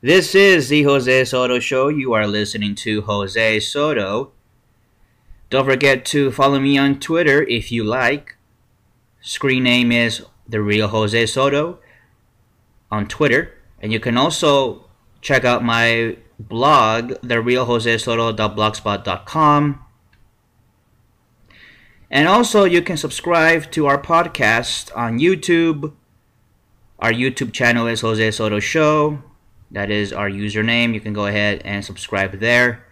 This is the Jose Soto Show. You are listening to Jose Soto. Don't forget to follow me on Twitter if you like. Screen name is The Real Jose Soto on Twitter. And you can also check out my blog, therealjosesoto.blogspot.com. And also you can subscribe to our podcast on YouTube. Our YouTube channel is Jose Soto Show. That is our username. You can go ahead and subscribe there.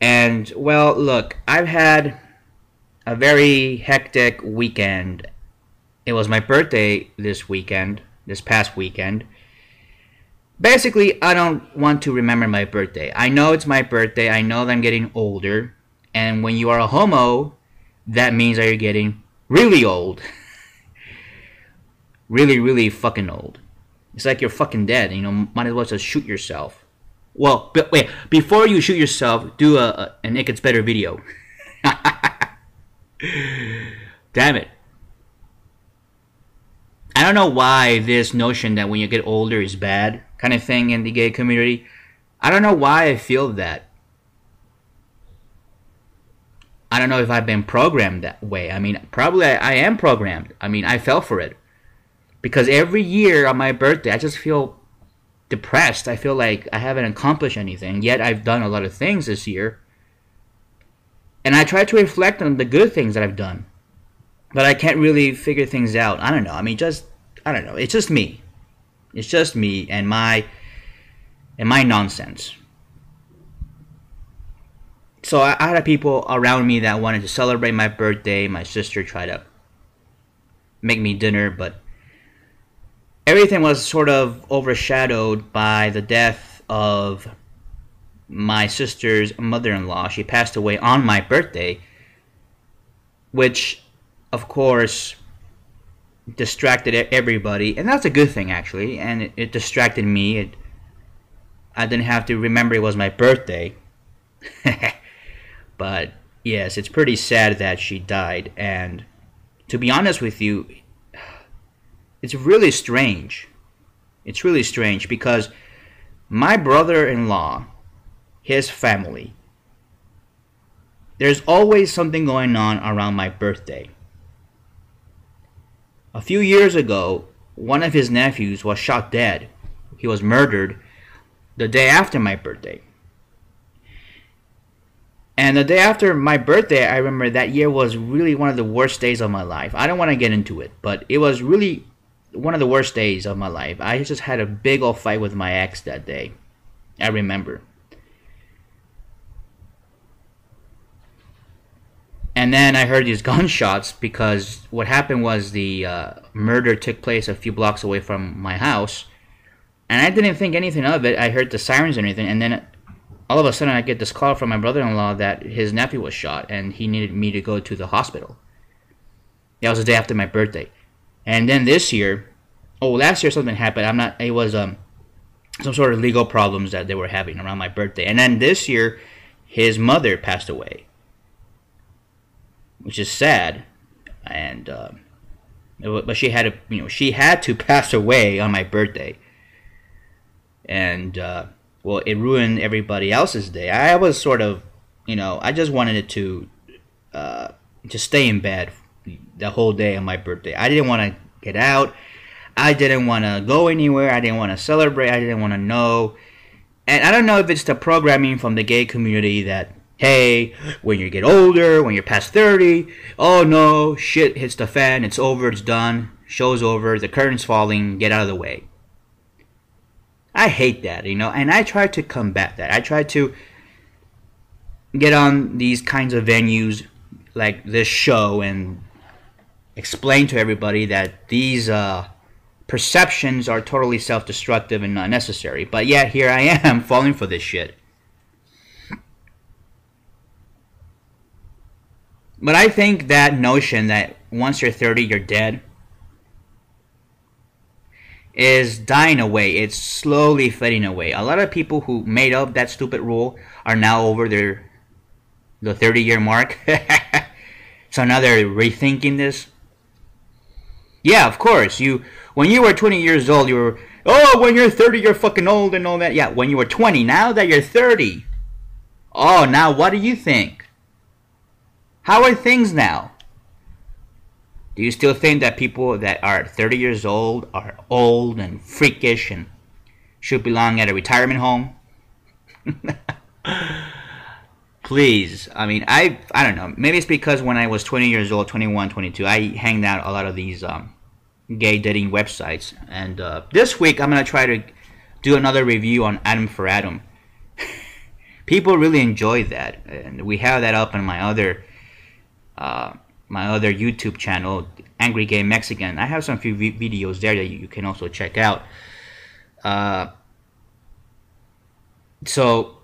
And, well, look, I've had a very hectic weekend. It was my birthday this past weekend. Basically, I don't want to remember my birthday. I know it's my birthday. I know that I'm getting older. And when you are a homo, that means that you're getting really old. Really, really fucking old. It's like you're fucking dead. Might as well just shoot yourself. Well, but wait, before you shoot yourself, do an It Gets Better video. Damn it. I don't know why this notion that when you get older is bad kind of thing in the gay community. I don't know why I feel that. I don't know if I've been programmed that way. I mean, probably I am programmed. I mean, I fell for it. Because every year on my birthday, I just feel depressed. I feel like I haven't accomplished anything. Yet I've done a lot of things this year. And I try to reflect on the good things that I've done. But I can't really figure things out. I don't know. I don't know. It's just me. It's just me and my nonsense. So I had people around me that wanted to celebrate my birthday. My sister tried to make me dinner, but everything was sort of overshadowed by the death of my sister's mother-in-law. She passed away on my birthday, which, of course, distracted everybody. And that's a good thing, actually. And it distracted me. I didn't have to remember it was my birthday. But, yes, it's pretty sad that she died. And to be honest with you, it's really strange. It's really strange because my brother-in-law, his family, there's always something going on around my birthday. A few years ago, one of his nephews was shot dead. He was murdered the day after my birthday. And the day after my birthday, I remember that year was really one of the worst days of my life. I don't want to get into it, but it was really one of the worst days of my life. I just had a big old fight with my ex that day. I remember. And then I heard these gunshots because what happened was the murder took place a few blocks away from my house. And I didn't think anything of it. I heard the sirens and everything. And then all of a sudden I get this call from my brother-in-law that his nephew was shot and he needed me to go to the hospital. That was the day after my birthday. And then this year, last year something happened. It was some sort of legal problems that they were having around my birthday. And then this year, his mother passed away, which is sad. And but she had to pass away on my birthday. And it ruined everybody else's day. I was sort of, I just wanted it to stay in bed the whole day on my birthday. I didn't want to get out. I didn't want to go anywhere. I didn't want to celebrate. I didn't want to know. And I don't know if it's the programming from the gay community that, hey, when you get older, when you're past 30, oh no, shit hits the fan, it's over, it's done, show's over, the curtain's falling, get out of the way. I hate that, and I try to combat that. I try to get on these kinds of venues like this show and explain to everybody that these perceptions are totally self-destructive and not necessary. But yet here I am falling for this shit. But I think that notion that once you're 30, you're dead is dying away. It's slowly fading away. A lot of people who made up that stupid rule are now over the 30-year mark. So now they're rethinking this. Yeah, of course. When you were 20 years old, you were, oh, when you're 30, you're fucking old and all that. Yeah, when you were 20. Now that you're 30, oh, now what do you think? How are things now? Do you still think that people that are 30 years old are old and freakish and should belong at a retirement home? Please. I mean, I don't know. Maybe it's because when I was 20 years old, 21, 22, I hanged out a lot of these gay dating websites. And this week, I'm going to try to do another review on Adam for Adam. People really enjoy that. And we have that up on my other YouTube channel, Angry Gay Mexican. I have some few videos there that you can also check out. So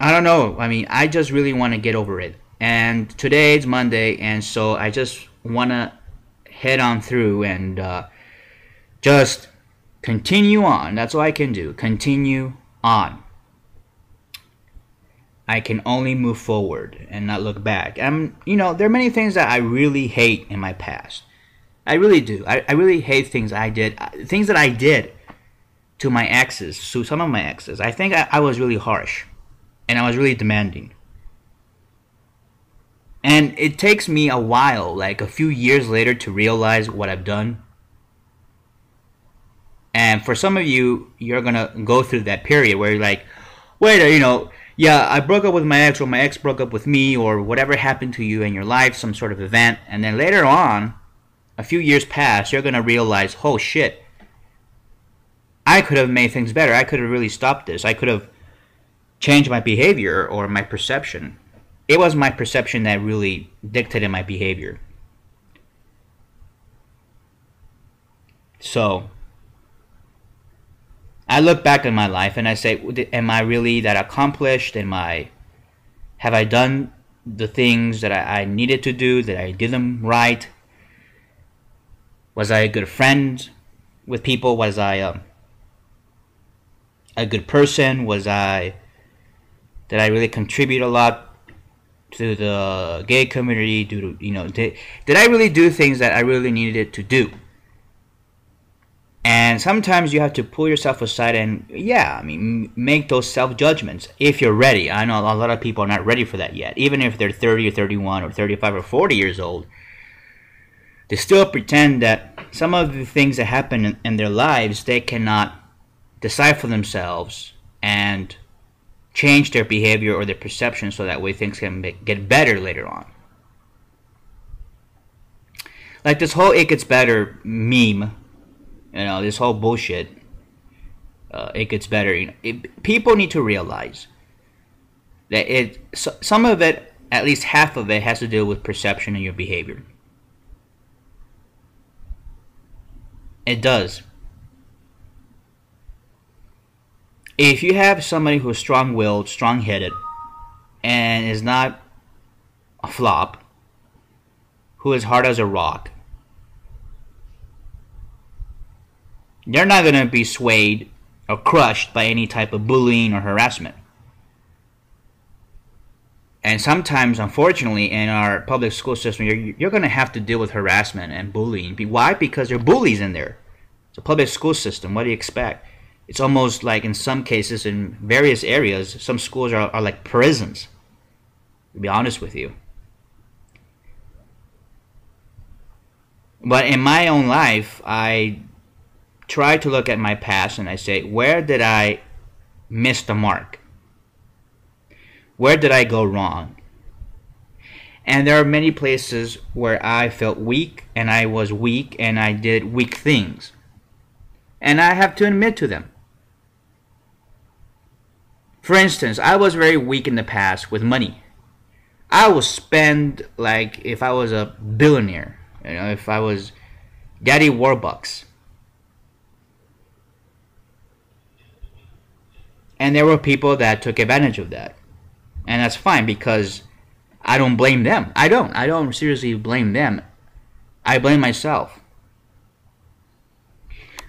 I don't know. I mean, I just really want to get over it. And today is Monday, and so I just want to head on through and just continue on. That's all I can do. Continue on. I can only move forward and not look back. You know, there are many things that I really hate in my past. I really do. I really hate things I did. Things that I did to my exes, to some of my exes. I think I was really harsh. And I was really demanding. And it takes me a while, like a few years later, to realize what I've done. And for some of you, you're going to go through that period where you're like, wait, you know, yeah, I broke up with my ex, or my ex broke up with me, or whatever happened to you in your life, some sort of event. And then later on, a few years pass, you're going to realize, oh shit, I could have made things better. I could have really stopped this. I could have changed my behavior or my perception. It was my perception that really dictated my behavior. So I look back on my life and I say, am I really that accomplished? Have I done the things that I needed to do? That I did them right? Was I a good friend with people? Was I a good person? Did I really contribute a lot to the gay community? Did I really do things that I really needed to do? And sometimes you have to pull yourself aside and, yeah, I mean, make those self-judgments if you're ready. I know a lot of people are not ready for that yet. Even if they're 30 or 31 or 35 or 40 years old, they still pretend that some of the things that happen in their lives, they cannot decide for themselves and change their behavior or their perception so that way things can get better later on. Like this whole "it gets better" meme, this whole bullshit, it gets better. People need to realize that some of it, at least half of it, has to do with perception and your behavior. It does. If you have somebody who's strong-willed, strong-headed, and is not a flop, who is hard as a rock, they're not going to be swayed or crushed by any type of bullying or harassment. And sometimes, unfortunately, in our public school system, you're going to have to deal with harassment and bullying. Why? Because there are bullies in there. It's a public school system. What do you expect? It's almost like, in some cases, in various areas, some schools are like prisons, to be honest with you. But in my own life, I try to look at my past and I say, where did I miss the mark? Where did I go wrong? And there are many places where I felt weak, and I was weak, and I did weak things. And I have to admit to them. For instance, I was very weak in the past with money. I would spend like if I was a billionaire, if I was Daddy Warbucks. And there were people that took advantage of that. And that's fine, because I don't blame them. I don't seriously blame them. I blame myself.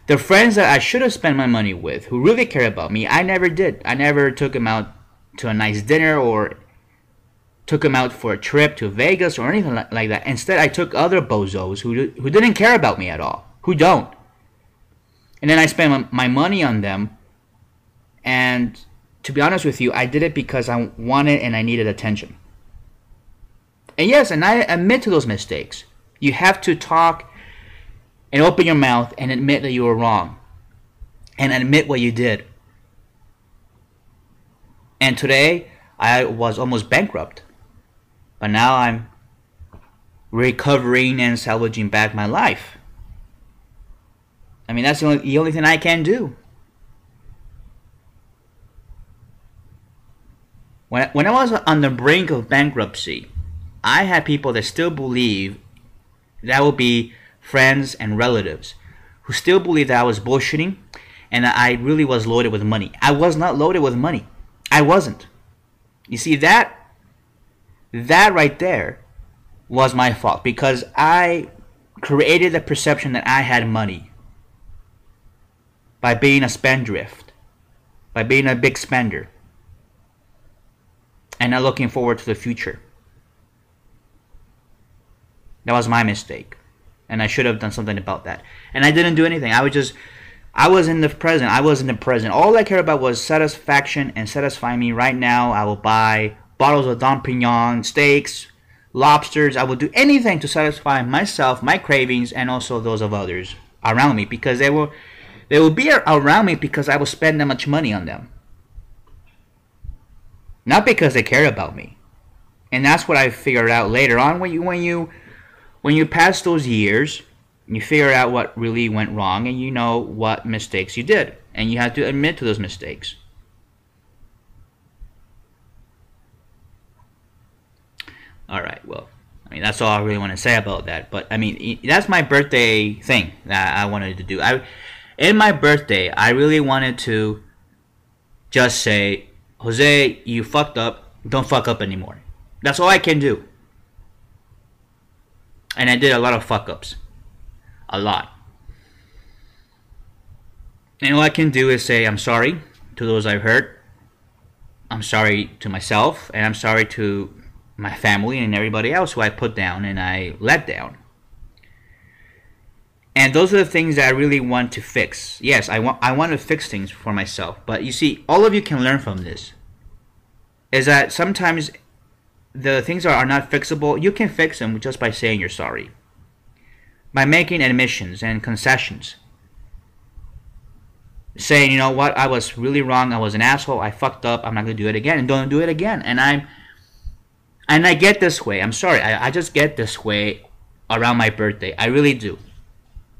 The friends that I should have spent my money with, who really care about me, I never did. I never took them out to a nice dinner or took them out for a trip to Vegas or anything like that. Instead, I took other bozos who didn't care about me at all, who don't. And then I spend my money on them. And to be honest with you, I did it because I wanted and I needed attention. And yes, and I admit to those mistakes. You have to talk and open your mouth and admit that you were wrong. And admit what you did. And today, I was almost bankrupt. But now I'm recovering and salvaging back my life. I mean, that's the only thing I can do. When I was on the brink of bankruptcy, I had people that still believe that would be friends and relatives who still believe that I was bullshitting and that I really was loaded with money. I was not loaded with money. I wasn't. You see, that right there was my fault because I created the perception that I had money by being a spendthrift, by being a big spender, and not looking forward to the future. That was my mistake. And I should have done something about that. And I didn't do anything. I was in the present. I was in the present. All I cared about was satisfaction and satisfying me right now. I will buy bottles of Dom Pignon, steaks, lobsters. I will do anything to satisfy myself, my cravings, and also those of others around me. Because they will be around me because I will spend that much money on them. Not because they cared about me. And that's what I figured out later on when you pass those years, you figure out what really went wrong and you know what mistakes you did. And you have to admit to those mistakes. Alright, well, I mean, that's all I really want to say about that. But, I mean, that's my birthday thing that I wanted to do. In my birthday, I really wanted to just say, Jose, you fucked up. Don't fuck up anymore. That's all I can do. And I did a lot of fuck-ups. A lot. And all I can do is say I'm sorry to those I've hurt. I'm sorry to myself. And I'm sorry to my family and everybody else who I put down and I let down. And those are the things that I really want to fix. Yes, I want to fix things for myself. But you see, all of you can learn from this. Is that sometimes the things that are not fixable, you can fix them just by saying you're sorry. By making admissions and concessions. Saying, you know what, I was really wrong, I was an asshole, I fucked up, I'm not going to do it again, and don't do it again. And I get this way, I'm sorry, I just get this way around my birthday. I really do.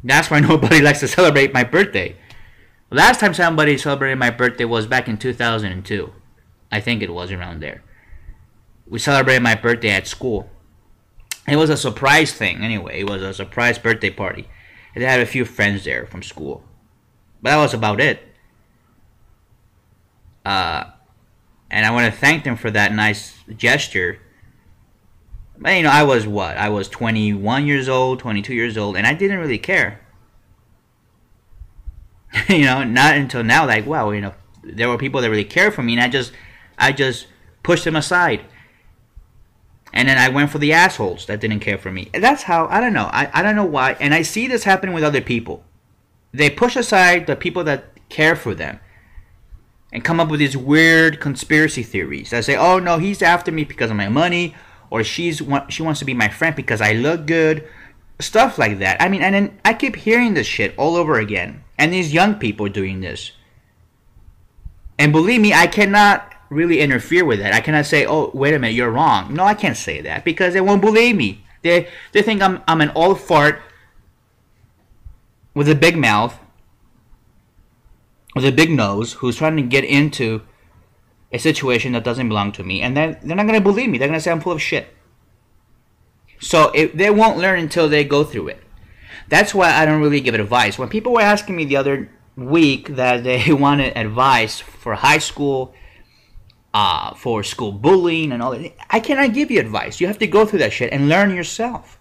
That's why nobody likes to celebrate my birthday. Last time somebody celebrated my birthday was back in 2002. I think it was around there. We celebrated my birthday at school. It was a surprise thing anyway. It was a surprise birthday party. And I had a few friends there from school. But that was about it. And I want to thank them for that nice gesture. But you know, I was what? I was 21 years old, 22 years old, and I didn't really care. You know, not until now, like, wow, you know, there were people that really cared for me, and I just pushed them aside. And then I went for the assholes that didn't care for me. And that's how, I don't know. I don't know why. And I see this happening with other people. They push aside the people that care for them. And come up with these weird conspiracy theories. That say, oh no, he's after me because of my money. Or she wants to be my friend because I look good. Stuff like that. I mean, and then I keep hearing this shit all over again. And these young people doing this. And believe me, I cannot really interfere with that. I cannot say, oh, wait a minute, you're wrong. No, I can't say that because they won't believe me. They think I'm an old fart with a big mouth, with a big nose, who's trying to get into a situation that doesn't belong to me. And then they're not going to believe me. They're going to say I'm full of shit. So they won't learn until they go through it. That's why I don't really give advice. When people were asking me the other week that they wanted advice for high school, for school bullying and all that, I cannot give you advice. You have to go through that shit and learn yourself.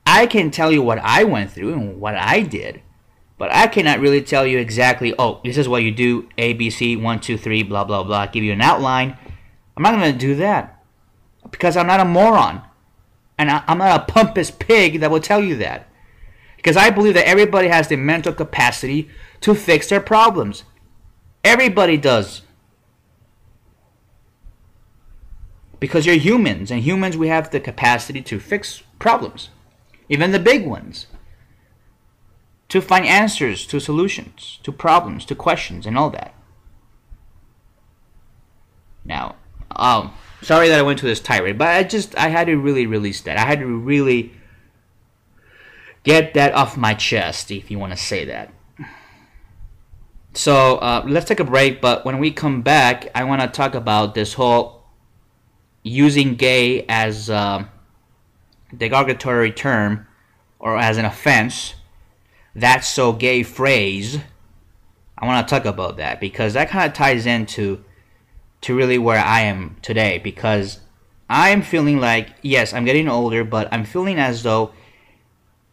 I can tell you what I went through and what I did, but I cannot really tell you exactly, oh, this is what you do, A, B, C, 1, 2, 3, blah, blah, blah, give you an outline. I'm not going to do that because I'm not a moron. And I'm not a pompous pig that will tell you that. Because I believe that everybody has the mental capacity to fix their problems. Everybody does. Because you're humans, and humans, we have the capacity to fix problems, even the big ones, to find answers to solutions, to problems, to questions, and all that. Now, sorry that I went to this tirade, but I had to really release that. I had to really get that off my chest, if you want to say that. So, let's take a break, but when we come back, I want to talk about this whole using gay as a derogatory term or as an offense, "that's so gay" phrase. I want to talk about that because that kind of ties into really where I am today, because I'm feeling like, yes, I'm getting older, but I'm feeling as though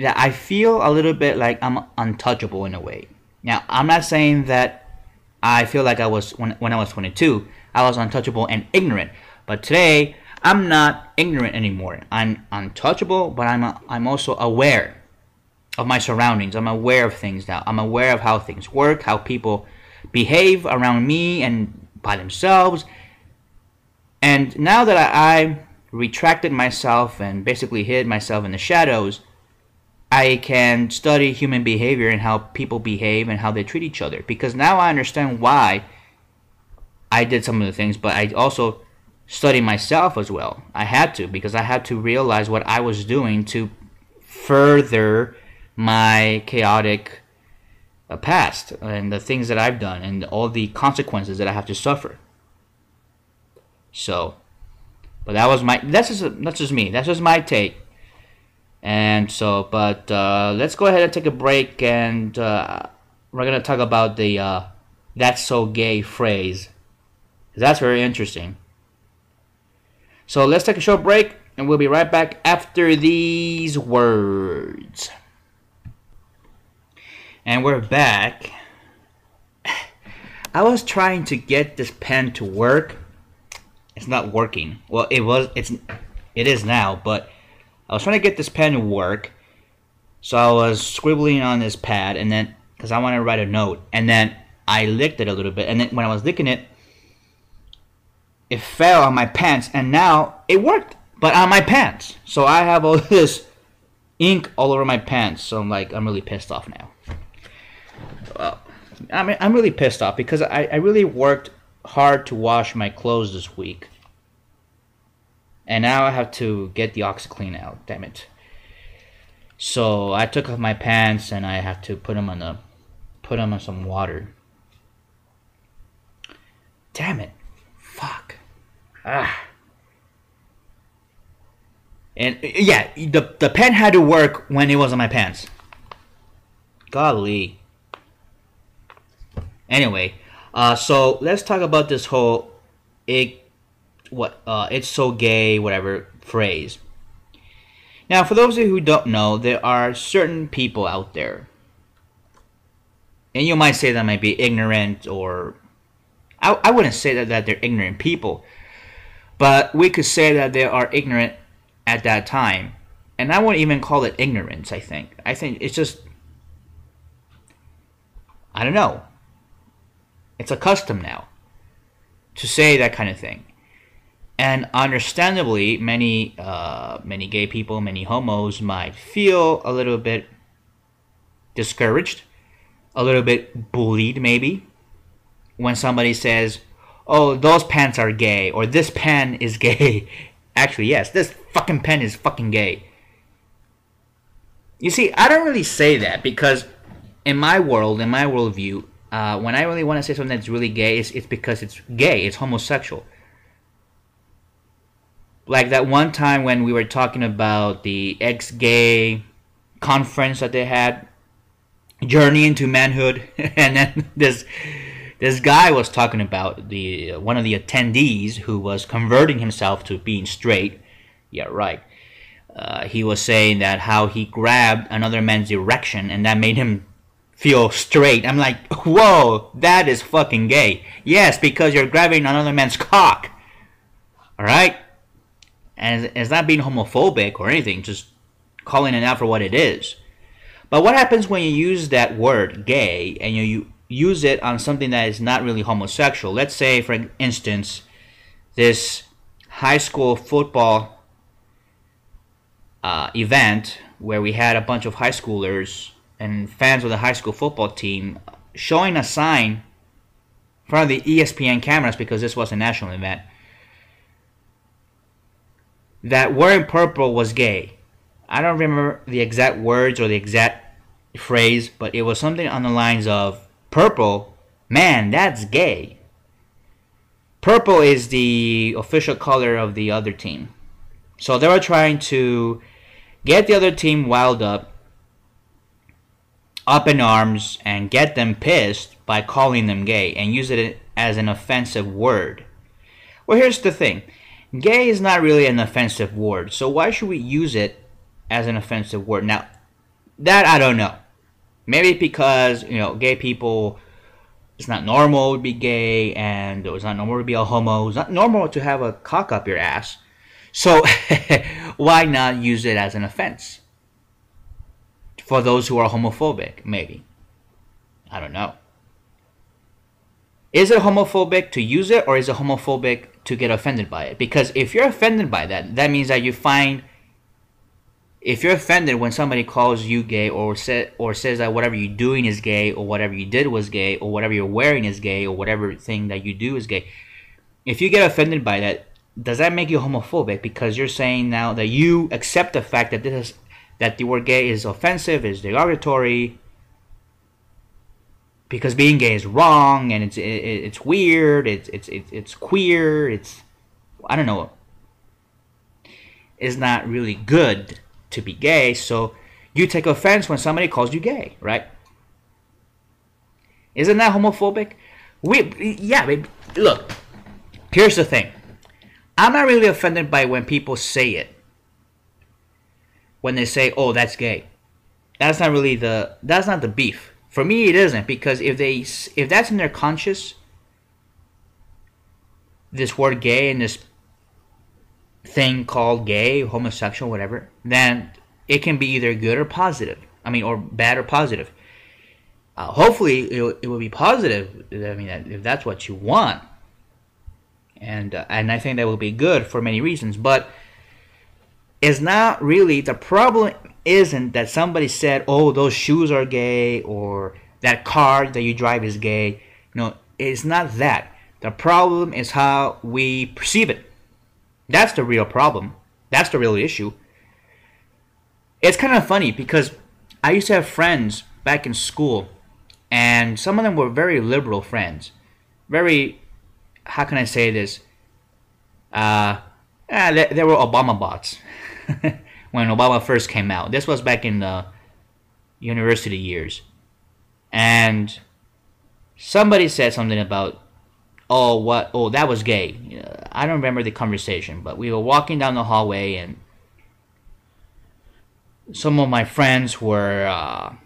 that I feel a little bit like I'm untouchable in a way. Now, I'm not saying that I feel like I was when I was 22, I was untouchable and ignorant. But today, I'm not ignorant anymore. I'm untouchable, but I'm also aware of my surroundings. I'm aware of things now. I'm aware of how things work, how people behave around me and by themselves. And now that I retracted myself and basically hid myself in the shadows, I can study human behavior and how people behave and how they treat each other. Because now I understand why I did some of the things, but I also study myself as well. I had to, because I had to realize what I was doing to further my chaotic past and the things that I've done and all the consequences that I have to suffer. So, but that's just me. That's just my take. And so, but let's go ahead and take a break, and we're gonna talk about the "that's so gay" phrase. That's very interesting. So let's take a short break, and we'll be right back after these words. And we're back. I was trying to get this pen to work. It's not working. Well, it is now, but I was trying to get this pen to work. So I was scribbling on this pad, and then, because I wanted to write a note, and then I licked it a little bit, and then when I was licking it, it fell on my pants, and now it worked, but on my pants. So I have all this ink all over my pants. So I'm really pissed off now. Well, I'm really pissed off because I really worked hard to wash my clothes this week, and now I have to get the OxiClean out. Damn it! So I took off my pants and I have to put them on some water. Damn it! Fuck. And yeah, the pen had to work when it was on my pants. Golly. Anyway, so let's talk about this whole it's so gay, whatever phrase. Now, for those of you who don't know, there are certain people out there, and you might say that might be ignorant, or I wouldn't say that they're ignorant people, but we could say that they are ignorant at that time. And I wouldn't even call it ignorance, I think. I think it's just, I don't know. It's a custom now to say that kind of thing. And understandably, many gay people, many homos might feel a little bit discouraged, a little bit bullied maybe, when somebody says, "Oh, those pants are gay," or "this pen is gay." Actually, yes, this fucking pen is fucking gay. You see, I don't really say that because in my world, in my worldview, when I really want to say something that's really gay, it's because it's gay, it's homosexual. Like that one time when we were talking about the ex-gay conference that they had, Journey into Manhood, and then this guy was talking about one of the attendees who was converting himself to being straight. Yeah, right. He was saying that how he grabbed another man's erection and that made him feel straight. I'm like, whoa, that is fucking gay. Yes, because you're grabbing another man's cock. Alright? And it's not being homophobic or anything, just calling it out for what it is. But what happens when you use that word gay and you use it on something that is not really homosexual? Let's say, for instance, this high school football event where we had a bunch of high schoolers and fans of the high school football team showing a sign in front of the ESPN cameras, because this was a national event, that wearing purple was gay. I don't remember the exact words or the exact phrase, but it was something on the lines of, purple, man, that's gay. Purple is the official color of the other team. So they were trying to get the other team wild up in arms, and get them pissed by calling them gay and use it as an offensive word. Well, here's the thing. Gay is not really an offensive word, so why should we use it as an offensive word? Now, that I don't know. Maybe because, gay people, it's not normal to be gay, and it's not normal to be a homo. It's not normal to have a cock up your ass. So, why not use it as an offense? For those who are homophobic, maybe. I don't know. Is it homophobic to use it, or is it homophobic to get offended by it? Because if you're offended by that, that means that if you're offended when somebody calls you gay, or says that whatever you're doing is gay, or whatever you did was gay, or whatever you're wearing is gay, or whatever thing that you do is gay, if you get offended by that, does that make you homophobic? Because you're saying now that you accept the fact that that the word gay is offensive, is derogatory, because being gay is wrong, and it's weird, it's queer, it's, I don't know, it's not really good to be gay. So you take offense when somebody calls you gay, right? Isn't that homophobic? Look, here's the thing. I'm not really offended by when people say it. When they say, "Oh, that's gay," that's not the beef. For me, it isn't, because if that's in their conscious, this word gay and this thing called gay, homosexual, whatever, then it can be either good or positive. Or bad or positive. Hopefully, it will be positive. I mean, if that's what you want, and I think that will be good for many reasons, but. It's not really, the problem isn't that somebody said, "Oh, those shoes are gay," or "that car that you drive is gay." No, it's not that. The problem is how we perceive it. That's the real problem. That's the real issue. It's kind of funny, because I used to have friends back in school, and some of them were very liberal friends. Very, how can I say this? They were Obama bots. When Obama first came out. This was back in the university years. And somebody said something about, that was gay. I don't remember the conversation, but we were walking down the hallway, and some of my friends were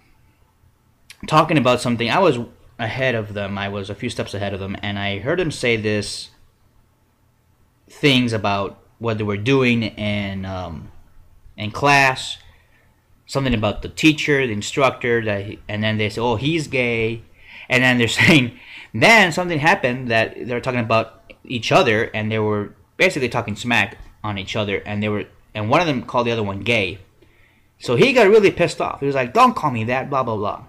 talking about something. I was ahead of them. I was a few steps ahead of them, and I heard them say this things about what they were doing in class, something about the teacher, the instructor, and then they say, "Oh, he's gay," and then they're saying, then something happened that they were talking about each other, and they were basically talking smack on each other, and one of them called the other one gay. So he got really pissed off. He was like, "Don't call me that, blah blah blah."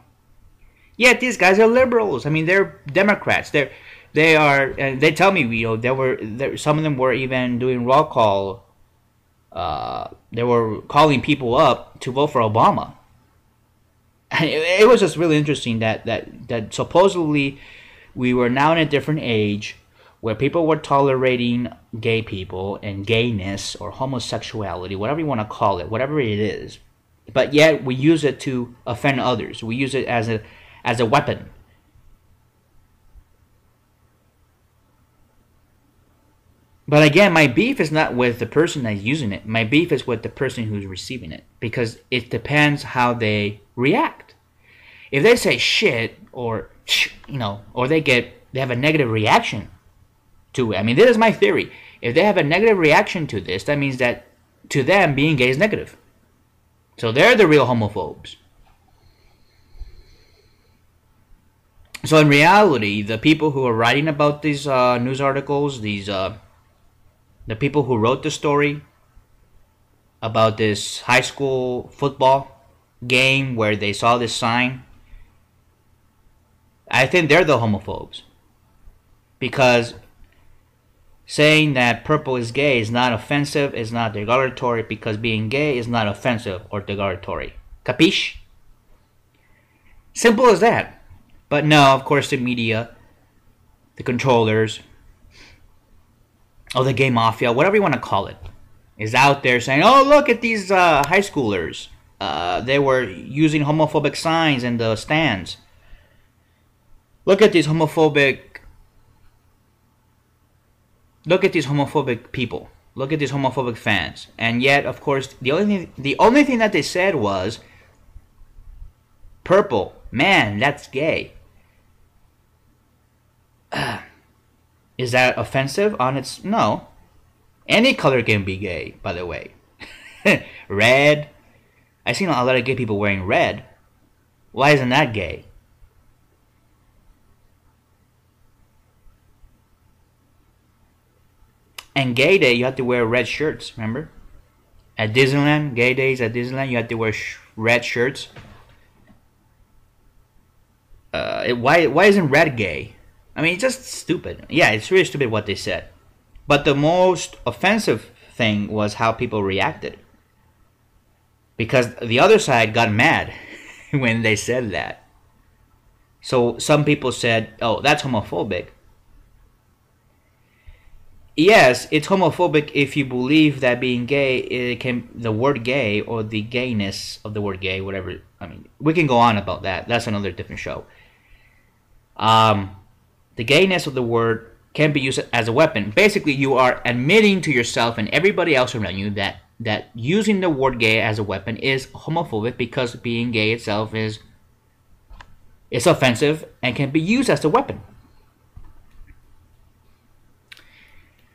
Yet these guys are liberals. I mean, they're Democrats. They are, and they tell me, some of them were even doing roll call. They were calling people up to vote for Obama. And it was just really interesting that supposedly we were now in a different age where people were tolerating gay people and gayness or homosexuality, whatever you want to call it, whatever it is. But yet we use it to offend others. We use it as a weapon. But again, my beef is not with the person that's using it. My beef is with the person who's receiving it, because it depends how they react. If they say shit, or they have a negative reaction to it. I mean, this is my theory. If they have a negative reaction to this, that means that to them being gay is negative. So they're the real homophobes. So in reality, the people who are writing about these news articles, the people who wrote the story about this high school football game where they saw this sign, I think they're the homophobes. Because saying that purple is gay is not offensive, is not derogatory, because being gay is not offensive or derogatory. Capiche? Simple as that. But no, of course, the media, the controllers, or the gay mafia, whatever you want to call it, is out there saying, oh, look at these high schoolers. They were using homophobic signs in the stands. Look at these homophobic people. Look at these homophobic fans. And yet, of course, the only thing that they said was, purple, man, that's gay. Is that offensive on its... No. Any color can be gay, by the way. Red. I've seen a lot of gay people wearing red. Why isn't that gay? And gay day, you have to wear red shirts, remember? At Disneyland, gay days at Disneyland, you have to wear red shirts. Why isn't red gay? I mean, it's just stupid. Yeah, it's really stupid what they said. But the most offensive thing was how people reacted. Because the other side got mad when they said that. So some people said, oh, that's homophobic. Yes, it's homophobic if you believe that being gay, the word gay or the gayness of the word gay, whatever. I mean, we can go on about that. That's another different show. The gayness of the word can be used as a weapon. Basically, you are admitting to yourself and everybody else around you that using the word gay as a weapon is homophobic, because being gay itself is offensive and can be used as a weapon.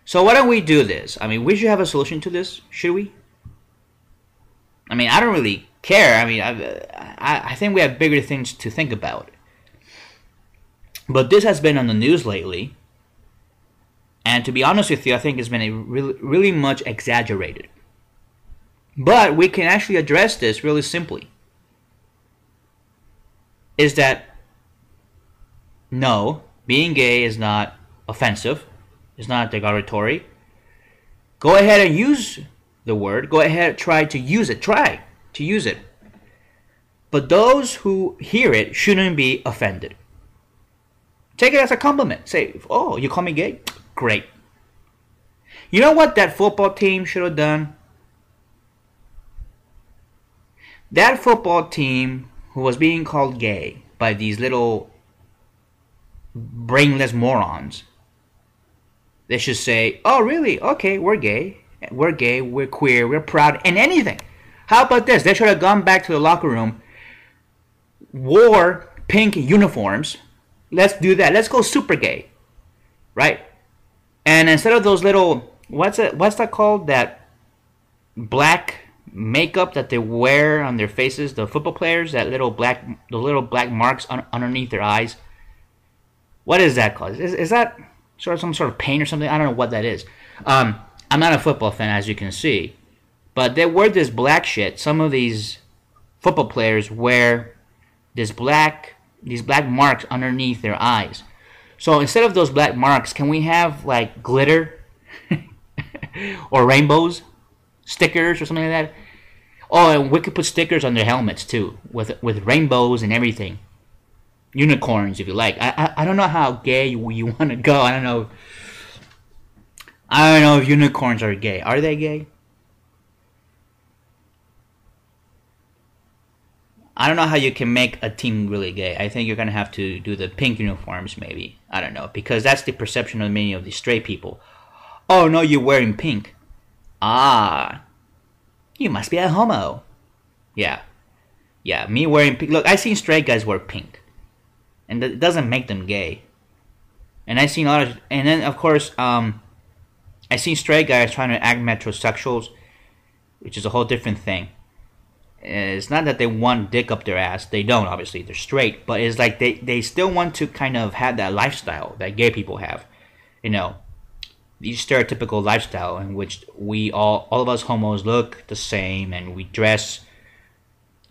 So why don't we do this? I mean, we should have a solution to this, should we? I mean, I don't really care. I mean, I think we have bigger things to think about. But this has been on the news lately. And to be honest with you, I think it's been really much exaggerated. But we can actually address this really simply. Is that, no, being gay is not offensive. It's not derogatory. Go ahead and use the word. Go ahead, try to use it. Try to use it. But those who hear it shouldn't be offended. Take it as a compliment. Say, oh, you call me gay? Great. You know what that football team should have done? That football team who was being called gay by these little brainless morons, they should say, oh, really? Okay, we're gay. We're gay, we're queer, we're proud, and anything. How about this? They should have gone back to the locker room, wore pink uniforms. Let's do that. Let's go super gay. Right? And instead of those little, what's that called? That black makeup that they wear on their faces, the football players, the little black marks underneath their eyes. What is that called? Is that some sort of paint or something? I don't know what that is. I'm not a football fan, as you can see. But they wear this black shit. Some of these football players wear these black marks underneath their eyes. So instead of those black marks, can we have like glitter or rainbows, stickers or something like that? Oh, and we could put stickers on their helmets too, with rainbows and everything. Unicorns, if you like. I don't know how gay you want to go. I don't know if unicorns are gay. Are they gay? I don't know how you can make a team really gay. I think you're going to have to do the pink uniforms, maybe. I don't know. Because that's the perception of many of these straight people. Oh, no, you're wearing pink. Ah, you must be a homo. Yeah. Yeah, me wearing pink. Look, I've seen straight guys wear pink. And it doesn't make them gay. And I've seen a lot of... And then, of course, I've seen straight guys trying to act metrosexuals, which is a whole different thing. It's not that they want dick up their ass. They don't, obviously. They're straight. But it's like they still want to kind of have that lifestyle that gay people have. You know, the stereotypical lifestyle in which we all of us homos look the same and we dress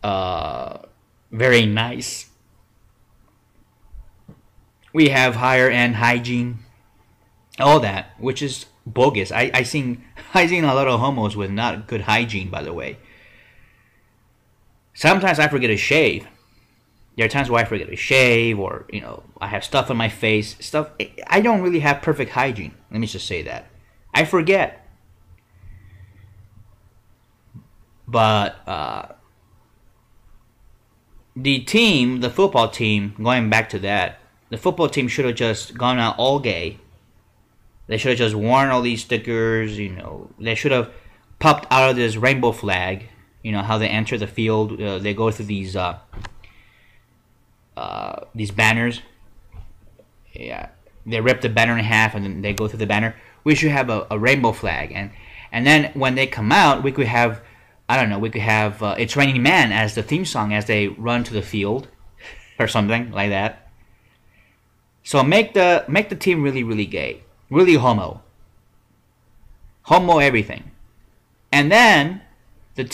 very nice. We have higher end hygiene. All that, which is bogus. I seen a lot of homos with not good hygiene, by the way. Sometimes I forget to shave. There are times where I forget to shave, or I have stuff on my face. Stuff. I don't really have perfect hygiene. Let me just say that. I forget. But the football team, going back to that, the football team should have just gone out all gay. They should have just worn all these stickers. They should have popped out of this rainbow flag. How they enter the field, they go through these banners. Yeah, they rip the banner in half and then they go through the banner. We should have a rainbow flag, and then when they come out, we could have, I don't know, we could have "It's Raining Man" as the theme song as they run to the field, or something like that. So make the team really, really gay, really homo everything, and then the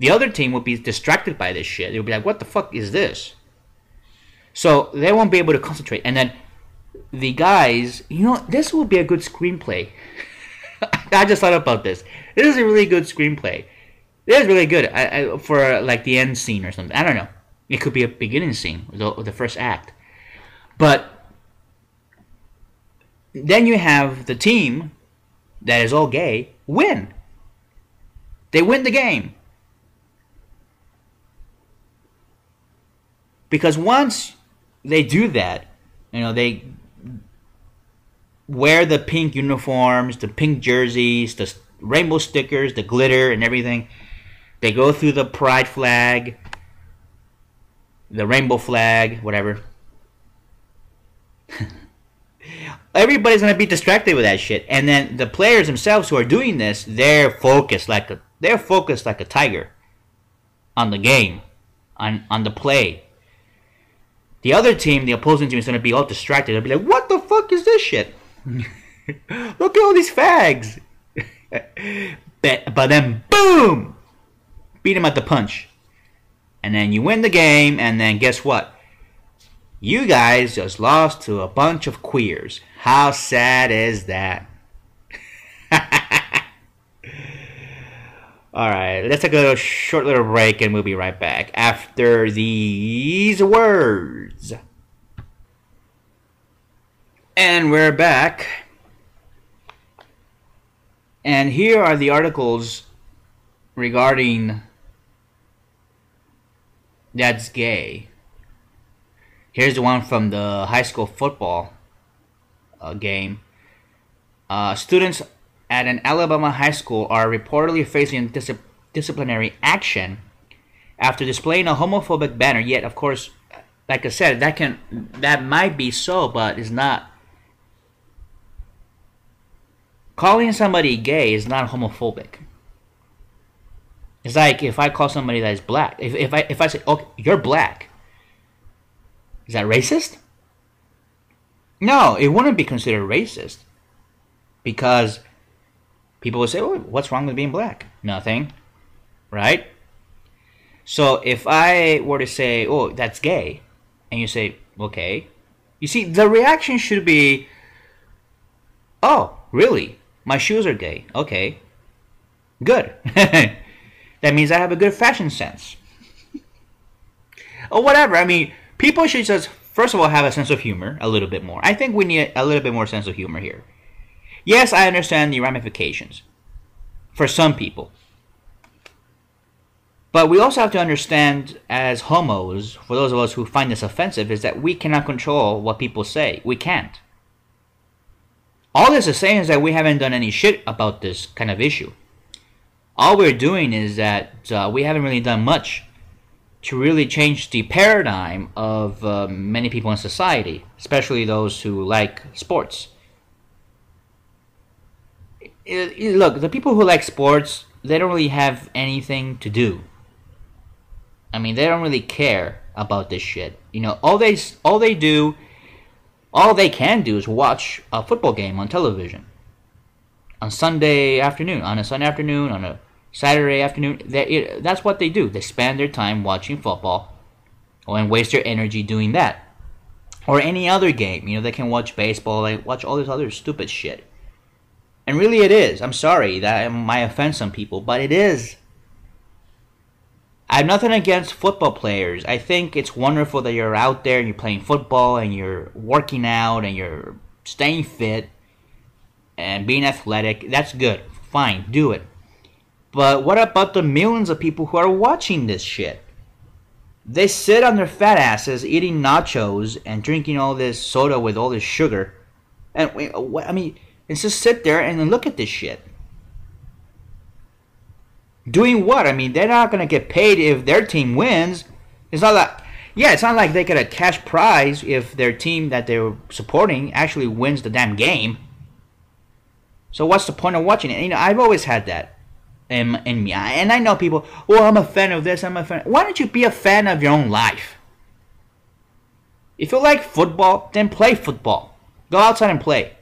other team will be distracted by this shit. They'll be like, what the fuck is this? So they won't be able to concentrate. And then the guys, this will be a good screenplay. I just thought about this. This is a really good screenplay. This is really good for like the end scene or something. I don't know. It could be a beginning scene, the first act. But then you have the team that is all gay win. They win the game. Because once they do that, they wear the pink uniforms, the pink jerseys, the rainbow stickers, the glitter and everything. They go through the pride flag, the rainbow flag, whatever. Everybody's going to be distracted with that shit. And then the players themselves who are doing this, they're focused like a tiger on the game, on the play. The other team, the opposing team, is going to be all distracted. They'll be like, what the fuck is this shit? Look at all these fags. But then, boom! Beat him at the punch. And then you win the game, and then guess what? You guys just lost to a bunch of queers. How sad is that? Alright, let's take a short little break and we'll be right back after these words. And we're back. And here are the articles regarding That's Gay. Here's the one from the high school football game. Students at an Alabama high school are reportedly facing disciplinary action after displaying a homophobic banner. Yet, of course, like I said, that might be so, but it's not. Calling somebody gay is not homophobic. It's like if I call somebody that is black. If I say, "Oh, you're black," is that racist? No, it wouldn't be considered racist because people would say, "Oh, what's wrong with being black?" Nothing, right? So if I were to say, "Oh, that's gay," and you say, "Okay," you see, the reaction should be, "Oh, really? My shoes are gay. Okay, good." That means I have a good fashion sense. Or whatever. I mean, people should just, first of all, have a sense of humor a little bit more. I think we need a little bit more sense of humor here. Yes, I understand the ramifications for some people. But we also have to understand, as homos, for those of us who find this offensive, is that we cannot control what people say. We can't. All this is saying is that we haven't done any shit about this kind of issue. All we're doing is that we haven't really done much to really change the paradigm of many people in society, especially those who like sports. Look, the people who like sports, they don't really have anything to do. I mean, they don't really care about this shit. You know, all they can do is watch a football game on television on Sunday afternoon, on a Sunday afternoon, on a Saturday afternoon. That's what they do. They spend their time watching football and waste their energy doing that. Or any other game. You know, they can watch baseball, they watch all this other stupid shit. And really it is. I'm sorry, that might offend some people, but it is. I have nothing against football players. I think it's wonderful that you're out there and you're playing football and you're working out and you're staying fit and being athletic. That's good. Fine, do it. But what about the millions of people who are watching this shit? They sit on their fat asses eating nachos and drinking all this soda with all this sugar. And I mean, it's just sit there and look at this shit. Doing what? I mean, they're not going to get paid if their team wins. It's not like, yeah, it's not like they get a cash prize if their team that they're supporting actually wins the damn game. So what's the point of watching it? You know, I've always had that in me. And I know people, well, I'm a fan of this, I'm a fan. Why don't you be a fan of your own life? If you like football, then play football. Go outside and play.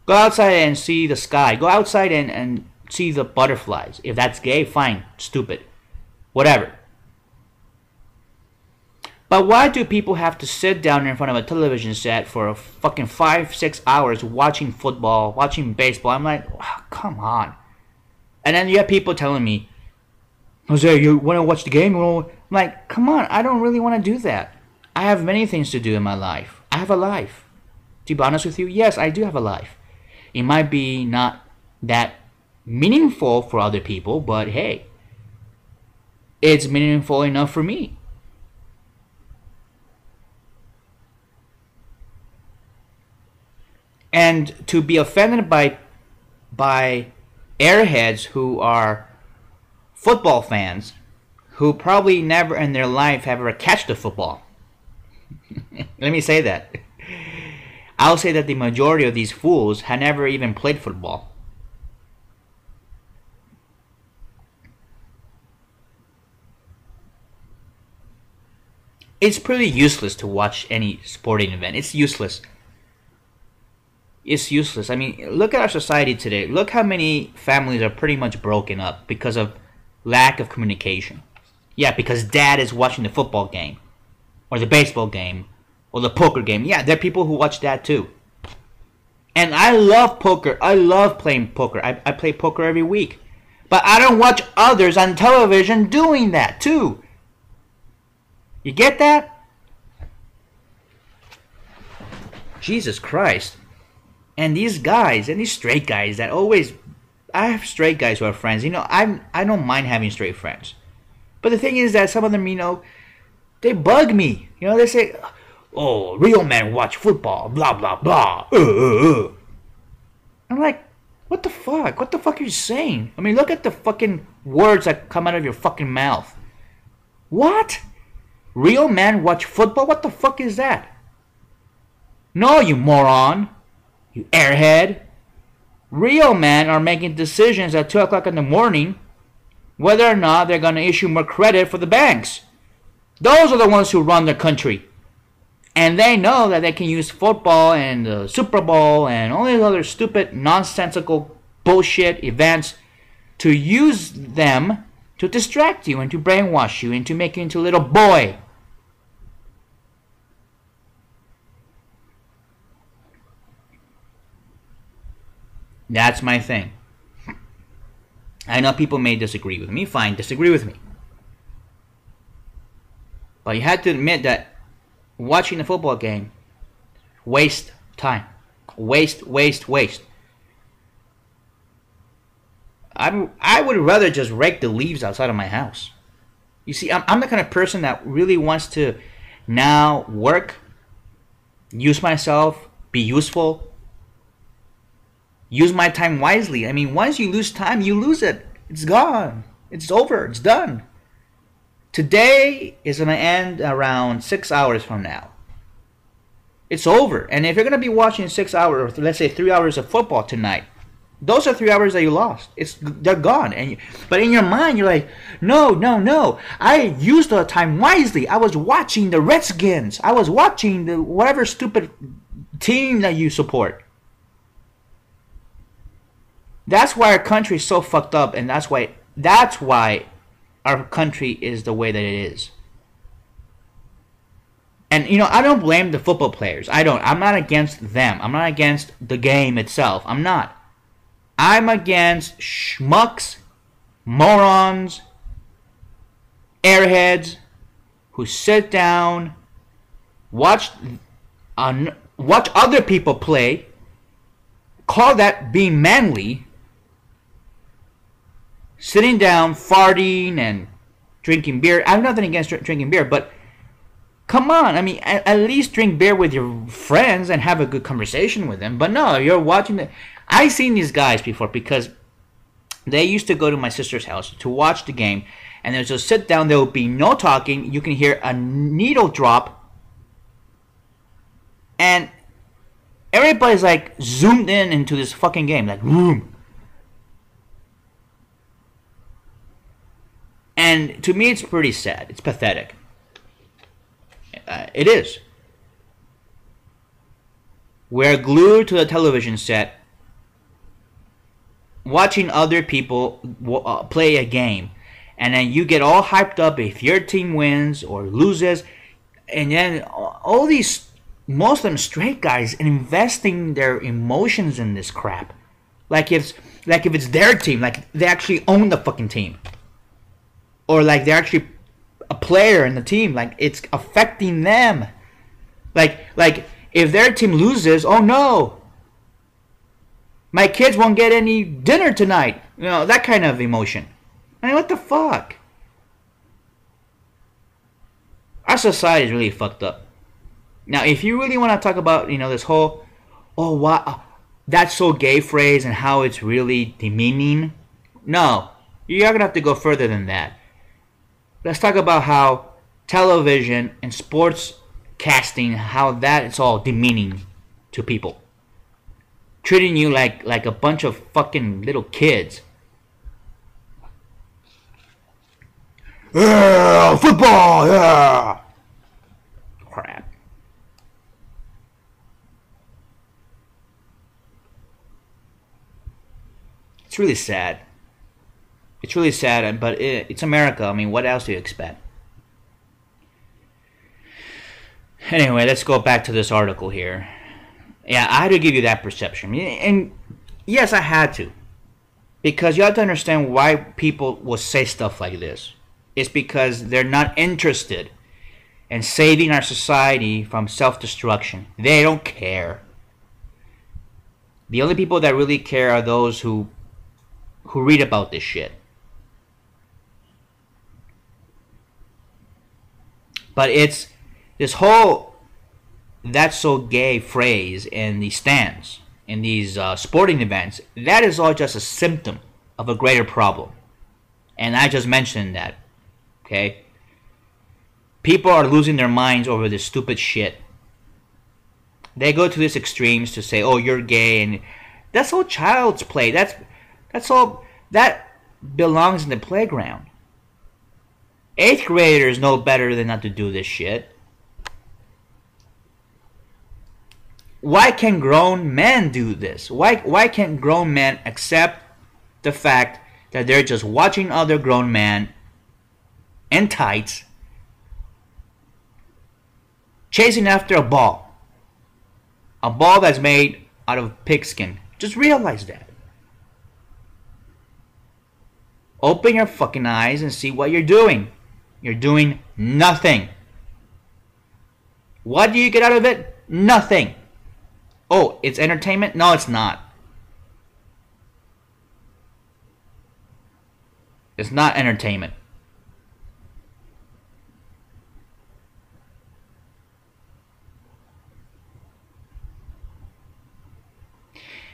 Go outside and see the sky. Go outside and see the butterflies. If that's gay, fine. Stupid. Whatever. But why do people have to sit down in front of a television set for a fucking 5-6 hours watching football, watching baseball? I'm like, oh, come on. And then you have people telling me, Jose, you want to watch the game? I'm like, come on, I don't really want to do that. I have many things to do in my life. I have a life. To be honest with you, yes, I do have a life. It might be not that meaningful for other people, but hey, it's meaningful enough for me. And to be offended by airheads who are football fans who probably never in their life have ever catched a football. Let me say that. I'll say that the majority of these fools have never even played football. It's pretty useless to watch any sporting event. It's useless. It's useless. I mean, look at our society today. Look how many families are pretty much broken up because of lack of communication. Yeah, because dad is watching the football game, or the baseball game, or the poker game. Yeah, there are people who watch that too. And I love poker. I love playing poker. I play poker every week. But I don't watch others on television doing that too. You get that? Jesus Christ. And these guys, and these straight guys that always... I have straight guys who are friends. You know, I don't mind having straight friends. But the thing is that some of them, you know, they bug me. You know, they say, oh, real men watch football, blah, blah, blah. I'm like, what the fuck? What the fuck are you saying? I mean, look at the fucking words that come out of your fucking mouth. What? Real men watch football? What the fuck is that? No, you moron. You airhead. Real men are making decisions at 2 o'clock in the morning whether or not they're going to issue more credit for the banks. Those are the ones who run the country. And they know that they can use football and the Super Bowl and all these other stupid, nonsensical bullshit events to use them to distract you and to brainwash you and to make you into a little boy. That's my thing. I know people may disagree with me. Fine, disagree with me. But you have to admit that watching a football game, waste time. Waste. I would rather just rake the leaves outside of my house. You see, I'm the kind of person that really wants to now work, use myself, be useful, use my time wisely. I mean, once you lose time, you lose it. It's gone. It's over. It's done. Today is going to end around 6 hours from now. It's over. And if you're going to be watching 6 hours, or let's say 3 hours of football tonight, Those are 3 hours that you lost. They're gone. But in your mind, you're like, no, no, no. I used the time wisely. I was watching the Redskins. I was watching the whatever stupid team that you support. That's why our country is so fucked up, and that's why our country is the way that it is. And I don't blame the football players. I'm not against them. I'm not against the game itself. I'm not. I'm against schmucks, morons, airheads who sit down, watch other people play, call that being manly, sitting down, farting, and drinking beer. I have nothing against drinking beer, but come on. I mean, at least drink beer with your friends and have a good conversation with them. But no, you're watching I've seen these guys before because they used to go to my sister's house to watch the game, and they'll just sit down. There will be no talking. You can hear a needle drop, and everybody's like zoomed into this fucking game, like boom. And to me, it's pretty sad. It's pathetic. It is. We're glued to the television set, watching other people play a game, and then you get all hyped up if your team wins or loses, and then all these, most of them straight guys, investing their emotions in this crap, like if it's their team, like they actually own the fucking team, or like they're actually a player in the team, like it's affecting them, like if their team loses, oh no, my kids won't get any dinner tonight. That kind of emotion. I mean, what the fuck? Our society is really fucked up. Now, if you really want to talk about, this whole, oh, wow, that's so gay phrase and how it's really demeaning, no, you're going to have to go further than that. Let's talk about how television and sports casting, how that is all demeaning to people. Treating you like a bunch of fucking little kids. Yeah, football, yeah. Crap. It's really sad. It's really sad, but it's America. I mean, what else do you expect? Anyway, let's go back to this article here. Yeah, I had to give you that perception. And yes, I had to. Because you have to understand why people will say stuff like this. It's because they're not interested in saving our society from self-destruction. They don't care. The only people that really care are those who read about this shit. But it's this whole "that's so gay" phrase in these stands, in these sporting events, that is all just a symptom of a greater problem. And I just mentioned that. Okay? People are losing their minds over this stupid shit. They go to these extremes to say, oh, you're gay, and that's all child's play. That's all that belongs in the playground. 8th graders know better than not to do this shit. Why can grown men do this? Why can't grown men accept the fact that they're just watching other grown men in tights chasing after a ball that's made out of pigskin? Just realize that. Open your fucking eyes and see what you're doing. You're doing nothing. What do you get out of it? Nothing. Oh, it's entertainment? No, it's not. It's not entertainment.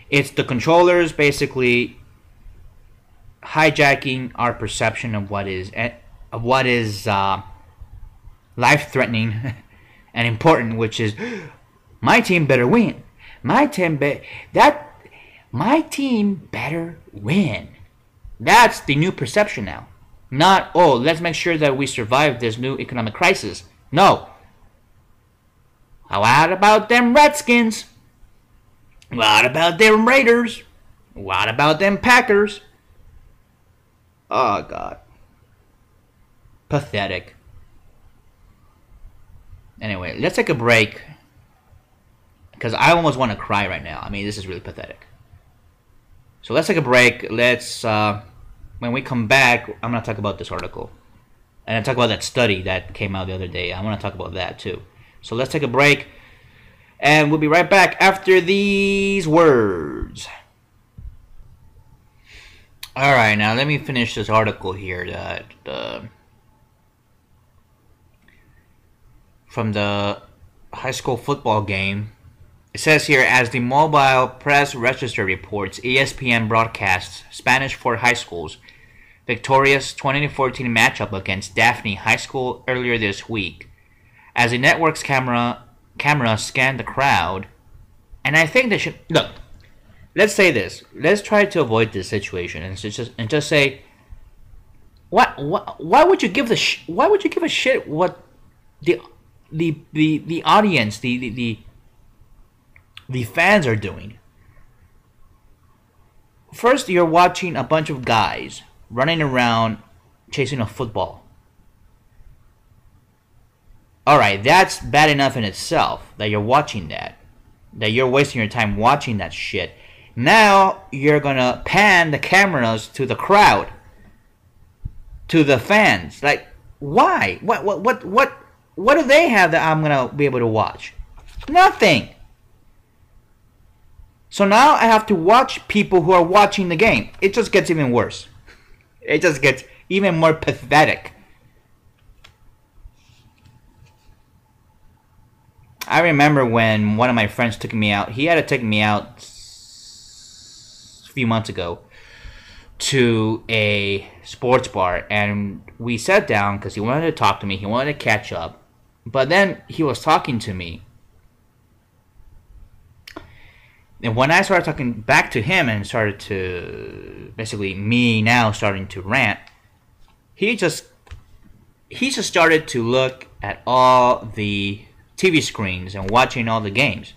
It's the controllers basically hijacking our perception of what is life-threatening and important, which is my team better win. My team My team better win. That's the new perception now. Not, oh, let's make sure that we survive this new economic crisis. No. What about them Redskins? What about them Raiders? What about them Packers? Oh, God. Pathetic. Anyway, let's take a break. Because I almost want to cry right now. I mean, this is really pathetic. So let's take a break. Let's, when we come back, I'm going to talk about this article. And I'll talk about that study that came out the other day. I want to talk about that too. So let's take a break. And we'll be right back after these words. Alright, now let me finish this article here that from the high school football game. It says here, as the Mobile Press Register reports, ESPN broadcasts Spanish for high schools victorious 2014 matchup against Daphne High School earlier this week. As the network's camera scanned the crowd, and I think they should look. Let's say this. Let's try to avoid this situation and just say, why would you give why would you give a shit what the audience, the fans are doing? First, you're watching a bunch of guys running around chasing a football. Alright, that's bad enough in itself that you're watching that you're wasting your time watching that shit. Now you're gonna pan the cameras to the crowd, to the fans. Like, why? What do they have that I'm gonna be able to watch? Nothing. So now I have to watch people who are watching the game. It just gets even worse. It just gets even more pathetic. I remember when one of my friends took me out. He had to take me out a few months ago to a sports bar, and we sat down because he wanted to talk to me. He wanted to catch up. But then he was talking to me. And when I started talking back to him and started to, basically me now starting to rant, he just started to look at all the TV screens and watching all the games.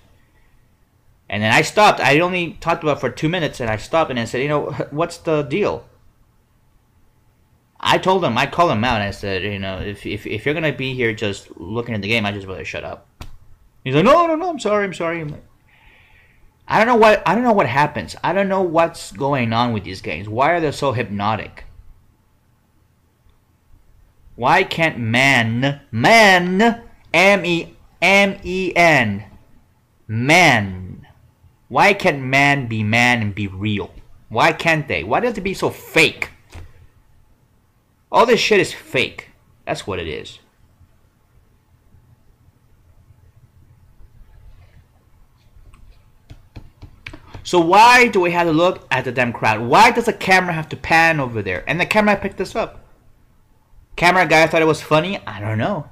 And then I stopped. I only talked about it for 2 minutes, and I stopped and I said, what's the deal? I told him, I called him out, and I said, if you're going to be here just looking at the game, I just rather shut up. He's like, no, I'm sorry. I'm like, I don't know what happens. I don't know what's going on with these games. Why are they so hypnotic? Why can't man, M-E-N, man. Why can't man and be real? Why can't they? Why does it be so fake? All this shit is fake. That's what it is. So why do we have to look at the damn crowd? Why does the camera have to pan over there? And the camera picked this up. Camera guy thought it was funny? I don't know.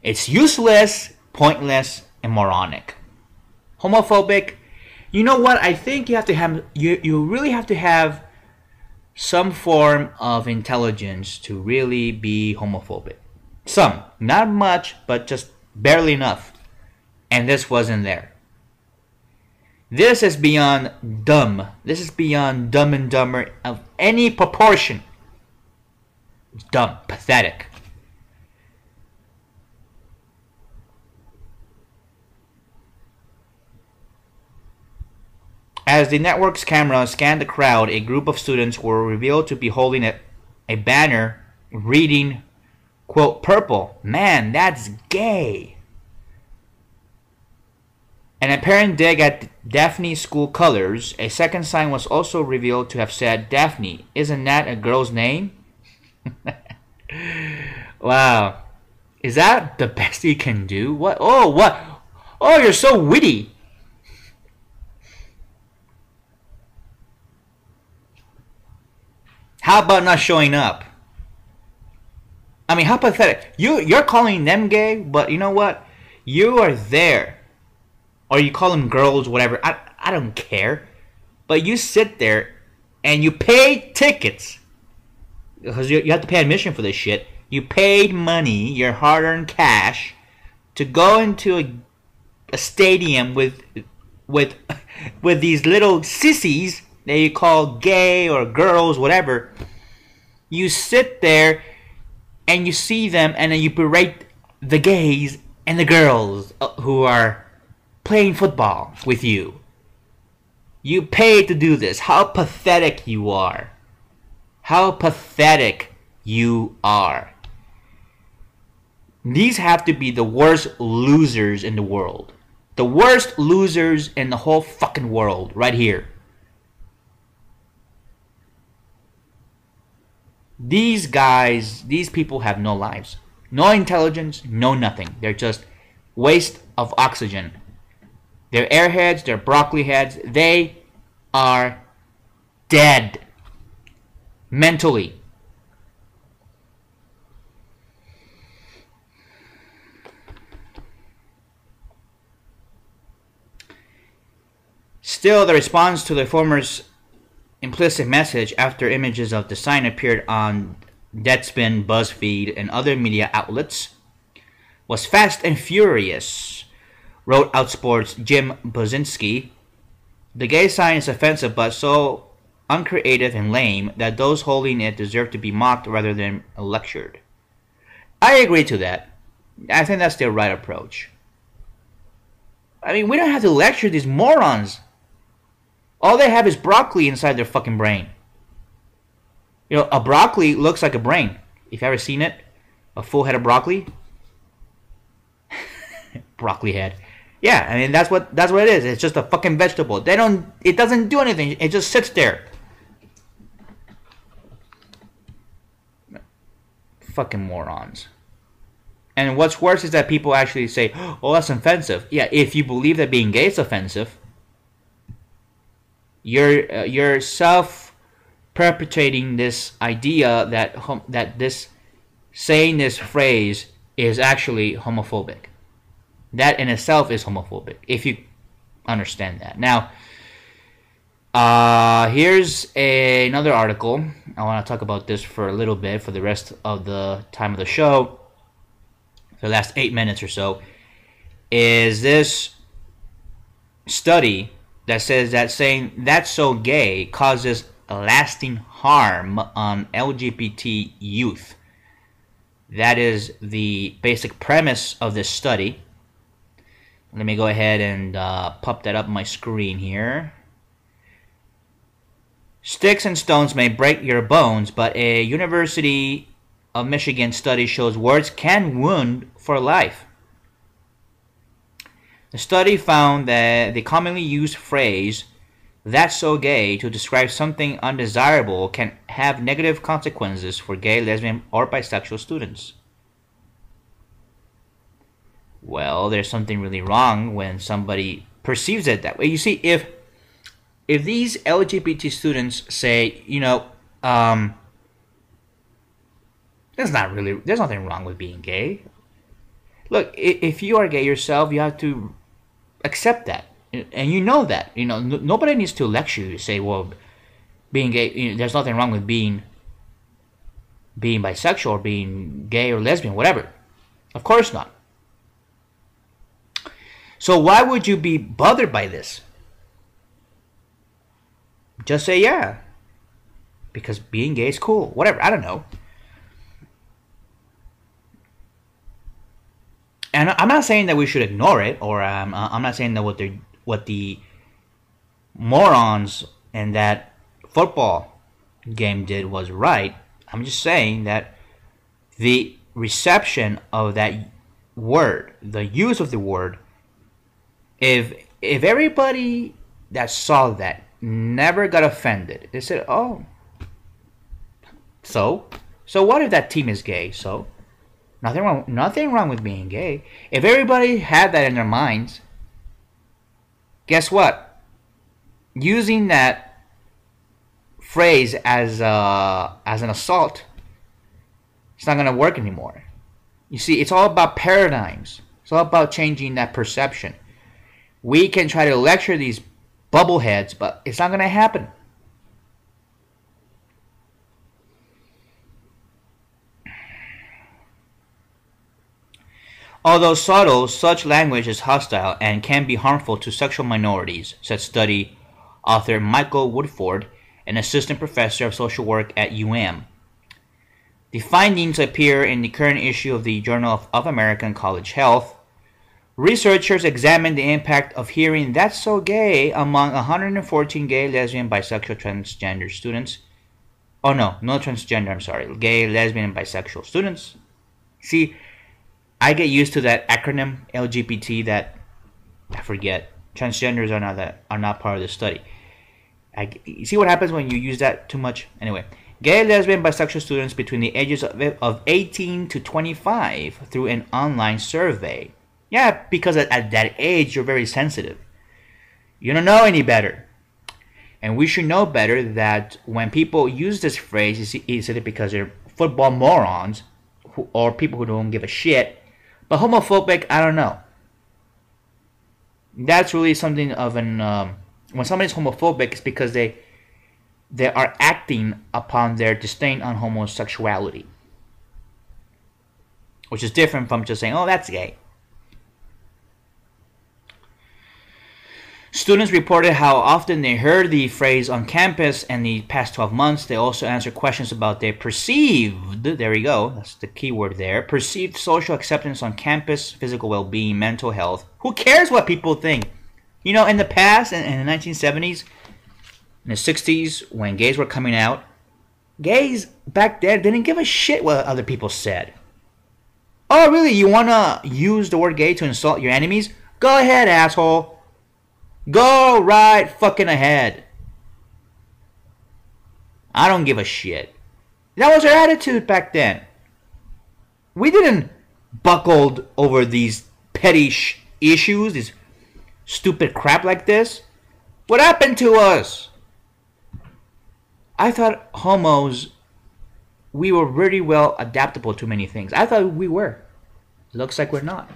It's useless, pointless, and moronic. Homophobic. You know what? I think you have to have you really have to have some form of intelligence to really be homophobic. Some, not much, but just barely enough. And this wasn't there. This is beyond dumb. This is beyond Dumb and Dumber of any proportion. It's dumb, pathetic. As the network's camera scanned the crowd, a group of students were revealed to be holding a banner reading, quote, "Purple, man, that's gay." An apparent dig at Daphne's school colors, a second sign was also revealed to have said, "Daphne, isn't that a girl's name?" Wow. Is that the best you can do? What? Oh, what? Oh, you're so witty. How about not showing up? I mean, how pathetic. You're calling them gay, but you know what? You are there. Or you call them girls, whatever. I don't care. But you sit there and you pay tickets because you have to pay admission for this shit. You paid money, your hard-earned cash, to go into a stadium with these little sissies that you call gay or girls, whatever. You sit there and you see them, and then you berate the gays and the girls who are playing football with you. You paid to do this. How pathetic you are. How pathetic you are. These have to be the worst losers in the world. The worst losers in the whole fucking world, right here. These guys, these people have no lives. No intelligence, no nothing. They're just waste of oxygen. They're airheads, they're broccoli heads. They are dead. Mentally. Still, the response to the former's implicit message after images of the sign appeared on Deadspin, BuzzFeed, and other media outlets was fast and furious, wrote Outsport's Jim Bozinski. The gay sign is offensive but so uncreative and lame that those holding it deserve to be mocked rather than lectured. I agree to that. I think that's the right approach. I mean, we don't have to lecture these morons. All they have is broccoli inside their fucking brain. You know, a broccoli looks like a brain. If you've ever seen it, a full head of broccoli. Broccoli head. Yeah, I mean that's what it is. It's just a fucking vegetable. It doesn't do anything. It just sits there. Fucking morons. And what's worse is that people actually say, "Oh, that's offensive." Yeah, if you believe that being gay is offensive, you're self-perpetrating this idea that this saying this phrase is actually homophobic. That in itself is homophobic, if you understand that. Now, here's another article. I want to talk about this for a little bit for the rest of the time of the show. For the last 8 minutes or so, is this study that says that saying "that's so gay" causes lasting harm on LGBT youth. That is the basic premise of this study. Let me go ahead and pop that up on my screen here. Sticks and stones may break your bones, but a University of Michigan study shows words can wound for life. The study found that the commonly used phrase, "that's so gay," to describe something undesirable can have negative consequences for gay, lesbian, or bisexual students. Well, there's something really wrong when somebody perceives it that way. You see, if these LGBT students say, there's nothing wrong with being gay. Look, if you are gay yourself, you have to accept that, and you know that. Nobody needs to lecture you to say, well, being gay, there's nothing wrong with being bisexual or being gay or lesbian, whatever. Of course not. So why would you be bothered by this? Just say yeah, because being gay is cool. Whatever, I don't know. And I'm not saying that we should ignore it, or I'm not saying that what the morons in that football game did was right. I'm just saying that the reception of that word, the use of the word, if everybody that saw that never got offended, they said, "Oh, so what if that team is gay?" So nothing wrong with being gay. If everybody had that in their minds, guess what? Using that phrase as an assault, it's not going to work anymore. You see, it's all about paradigms. It's all about changing that perception. We can try to lecture these bubbleheads, but it's not going to happen. Although subtle, such language is hostile and can be harmful to sexual minorities, said study author Michael Woodford, an assistant professor of social work at UM. The findings appear in the current issue of the Journal of American College Health. Researchers examined the impact of hearing "That's so gay" among 114 gay, lesbian, bisexual, transgender students. Oh no, no transgender, I'm sorry. Gay, lesbian, and bisexual students. See, I get used to that acronym LGBT that I forget. Transgenders are not part of the study. You see what happens when you use that too much? Anyway, gay, lesbian, bisexual students between the ages of 18 to 25 through an online survey. Yeah, because at that age, you're very sensitive. You don't know any better. And we should know better that when people use this phrase, is it because they're football morons or people who don't give a shit? But homophobic, I don't know. That's really something of an... when somebody's homophobic, it's because they are acting upon their disdain on homosexuality. Which is different from just saying, oh, that's gay. Students reported how often they heard the phrase on campus in the past 12 months. They also answered questions about their perceived, there we go, that's the key word there, perceived social acceptance on campus, physical well-being, mental health. Who cares what people think? You know, in the past, in the 1970s, in the 60s, when gays were coming out, gays back then didn't give a shit what other people said. Oh, really? You want to use the word gay to insult your enemies? Go ahead, asshole. Go right fucking ahead. I don't give a shit. That was our attitude back then. We didn't buckled over these petty issues, these stupid crap like this. What happened to us? I thought homos, we were really well adaptable to many things. I thought we were. Looks like we're not.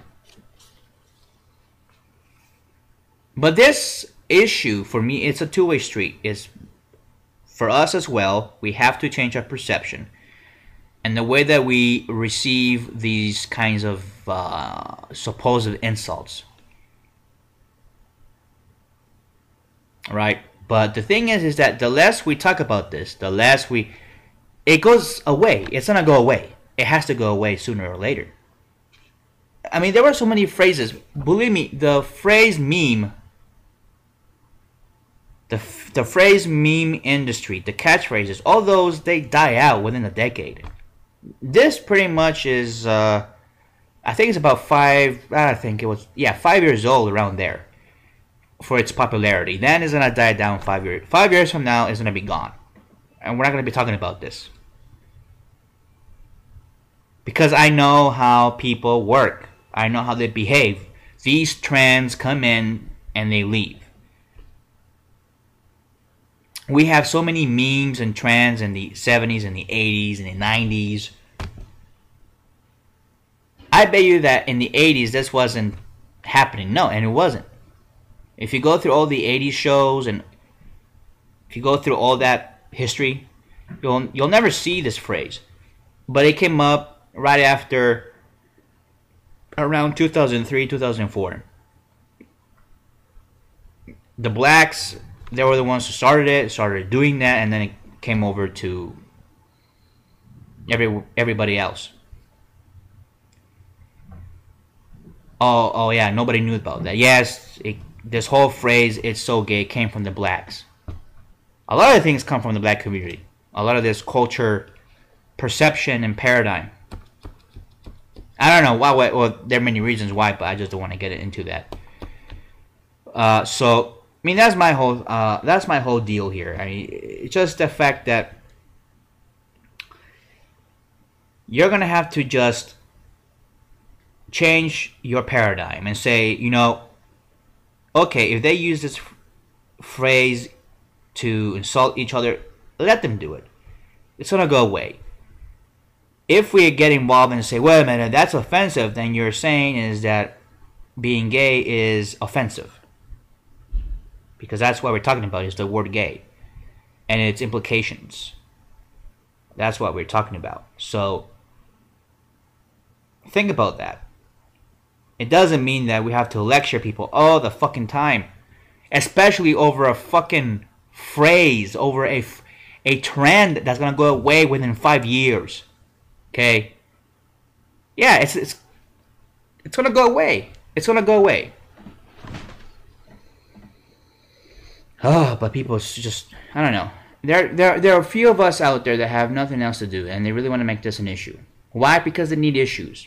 But this issue, for me, it's a two-way street. It's for us as well. We have to change our perception. And the way that we receive these kinds of supposed insults. Right? But the thing is that the less we talk about this, the less it goes away. It's going to go away. It has to go away sooner or later. I mean, there were so many phrases. Believe me, the phrase meme, the phrase meme industry, the catchphrases, all those, they die out within a decade. This pretty much is, I think it's about 5 years old, around there, for its popularity. Then it's going to die down 5 years. 5 years from now, it's going to be gone. And we're not going to be talking about this. Because I know how people work. I know how they behave. These trends come in and they leave. We have so many memes and trends in the 70s and the 80s and the 90s. I bet you that in the 80s this wasn't happening. No, and it wasn't. If you go through all the 80s shows and if you go through all that history, you'll never see this phrase. But it came up right after around 2003, 2004. The blacks, they were the ones who started doing that, and then it came over to everybody else. Oh yeah, nobody knew about that. Yes, this whole phrase, "it's so gay," came from the blacks. A lot of things come from the black community. A lot of this culture, perception, and paradigm. I don't know why. Well, there are many reasons why, but I just don't want to get into that. So, I mean, that's my whole deal here. I mean, it's just the fact that you're gonna have to just change your paradigm and say, you know, okay, if they use this phrase to insult each other, let them do it. It's gonna go away. If we get involved and say, wait a minute, that's offensive, then you're saying is that being gay is offensive. because that's what we're talking about is the word gay and its implications. That's what we're talking about. So think about that. It doesn't mean that we have to lecture people all the fucking time, especially over a fucking phrase, over a trend that's gonna go away within 5 years. Okay? Yeah, it's gonna go away. It's gonna go away. Oh, but people just, I don't know. There are a few of us out there that have nothing else to do, and they really want to make this an issue. Why? Because they need issues.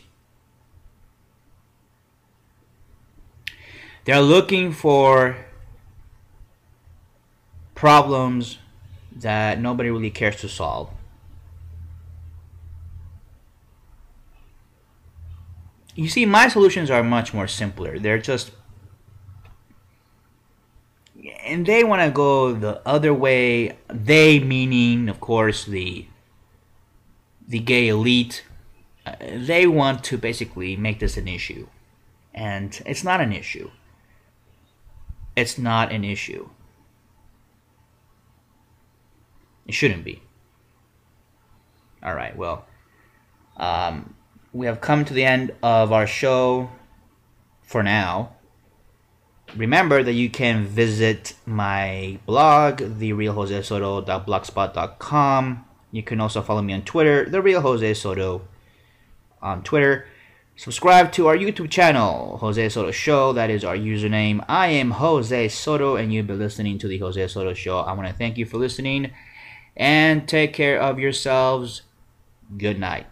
They're looking for problems that nobody really cares to solve. You see, my solutions are much more simpler. They're just, and they want to go the other way. They meaning, of course, the gay elite. They want to basically make this an issue, and it's not an issue. It's not an issue. It shouldn't be. All right. Well, we have come to the end of our show for now. Remember that you can visit my blog, therealjosesoto.blogspot.com. You can also follow me on Twitter, therealjosesoto on Twitter. Subscribe to our YouTube channel, Jose Soto Show. That is our username. I am Jose Soto, and you've been listening to the Jose Soto Show. I want to thank you for listening, and take care of yourselves. Good night.